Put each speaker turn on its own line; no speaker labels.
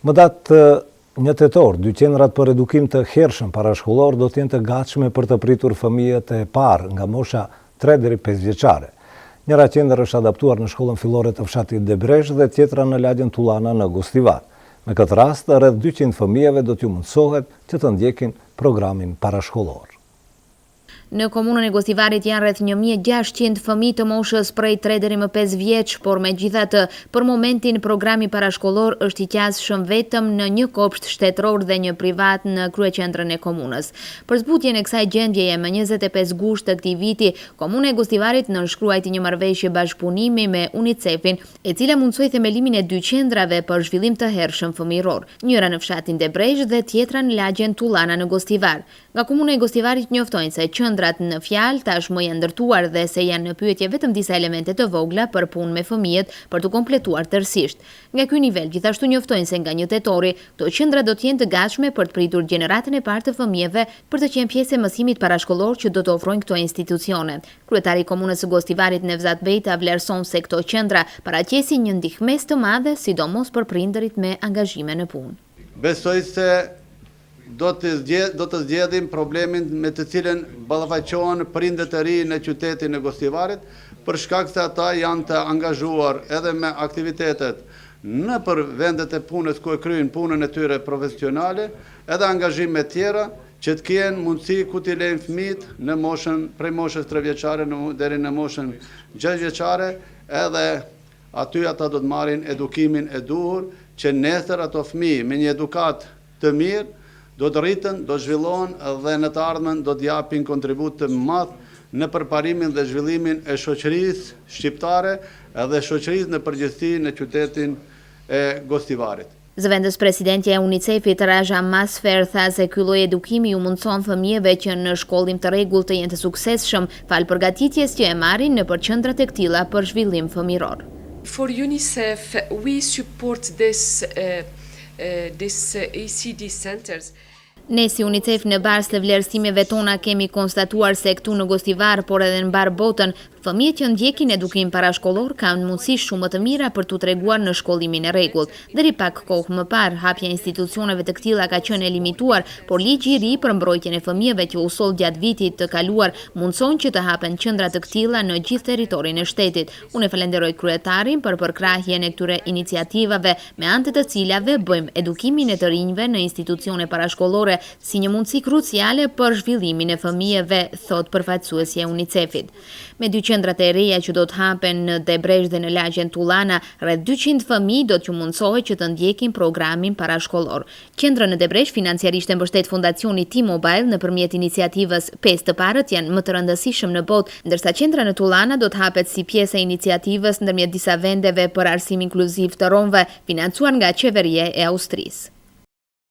Më datë 1 tetor, 2 qendrat për edukim të hershëm parashkollor do të jenë të gatshme për të pritur fëmijët e parë nga mosha 3 deri 5 vjeçare. Njëra qendër është adaptuar në shkollën fillore të fshatit Debresh dhe tjetra në lagjen Tullana në Gostivar. Në këtë rast, rreth 200 fëmijëve do t'ju mundsohet që të ndjekin programin parashkollor.
Në komunën e Gostivarit janë rreth 1600 fëmijë të moshës prej 3 deri më 5 vjeç, por megjithatë, për momentin programi parashkollor është i qasshëm vetëm në një kopsht shtetëror dhe një privat në kryeqendrën e komunës. Për zbutjen e kësaj gjendjeje më 25 gusht të këtij viti, komuna e Gostivarit nënshkruajti një marrëveshje bashkëpunimi me UNICEF-in, e cila mundsoi themelimin e 2 qendrave për zhvillim të hershëm fëmijëror, njëra në fshatin Debresh dhe tjetra në lagjen Tullana në Gostivar. Nga komuna e Gostivarit njoftojnë se qendrat në fjalë tashmë janë ndërtuar dhe se janë në pyetje vetëm disa elemente të vogla për punë me fëmijët për të kompletuar tërësisht. Nga ky nivel gjithashtu njoftojnë se nga 1 tetori këto qendra do të jenë të gatshme për të pritur gjeneratën e parë të fëmijëve për të qenë pjesë e mësimit parashkollor që do të ofrojnë këto institucione. Kryetari i komunës së Gostivarit Nevzat Bejta vlerëson se këto qendra paraqesin një ndihmës të madhe sidomos për prindërit me angazhime në punë.
Besoj se do të zgjedhim problemin me të cilën ballafaqohen prindët e ri në qytetin e Gostivarit, për shkak se ata janë të angazhuar edhe me aktivitetet në për vendet e punës ku e kryejnë punën e tyre profesionale, edhe angazhime tjera që të kenë mundësi ku t'i lejnë fëmijët në moshën prej moshës 3 vjeçare deri në moshën 6 vjeçare, edhe aty ata do të marrin edukimin e duhur që nesër ato fëmijë me një edukat të mirë do të rritën, do të zhvillohen dhe në të ardhmen do të japin kontribut të madh në përparimin dhe zhvillimin e shoqërisë shqiptare edhe shoqërisë në përgjithësi në qytetin e Gostivarit.
Zëvendës presidentja e UNICEF-it Raja Masfer tha se ky lloj edukimi ju mundson fëmijëve që në shkollim të rregullt të jenë të suksesshëm fal përgatitjes që e marrin nëpër qendrat e këtilla për zhvillim fëmijëror.
For UNICEF, we support this ECD centers.
Ne si UNICEF në bazë të vlerësimeve tona kemi konstatuar se këtu në Gostivar, por edhe në mbar botën, fëmijët që ndjekin edukim parashkollor kanë mundësi shumë më të mira për t'u treguar në shkollimin e rregullt. Deri pak kohë më parë, hapja e institucioneve të këtilla ka qenë e limituar, por ligji i ri për mbrojtjen e fëmijëve që u soll gjatë vitit të kaluar mundson që të hapen qendra të këtilla në gjithë territorin e shtetit. Unë falenderoj kryetarin për përkrahjen e këtyre iniciativave me anë të cilave bëjmë edukimin e të rinjve në institucione parashkollore si një mundësi kruciale për zhvillimin e fëmijëve, thot përfaqësuesja e UNICEF-it. Me 2 qendrat e reja që do të hapen në Debresh dhe në lagjen Tullana, rreth 200 fëmijë do t'ju mundsohet që të ndjekin programin parashkollor. Qendra në Debresh financiarisht e mbështet fondacioni T-Mobile nëpërmjet iniciativës 5 të parët janë më të rëndësishëm në botë, ndërsa qendra në Tullana do të hapet si pjesë e iniciativës ndërmjet disa vendeve për arsim inkluziv të romëve, financuar nga qeveria e Austrisë.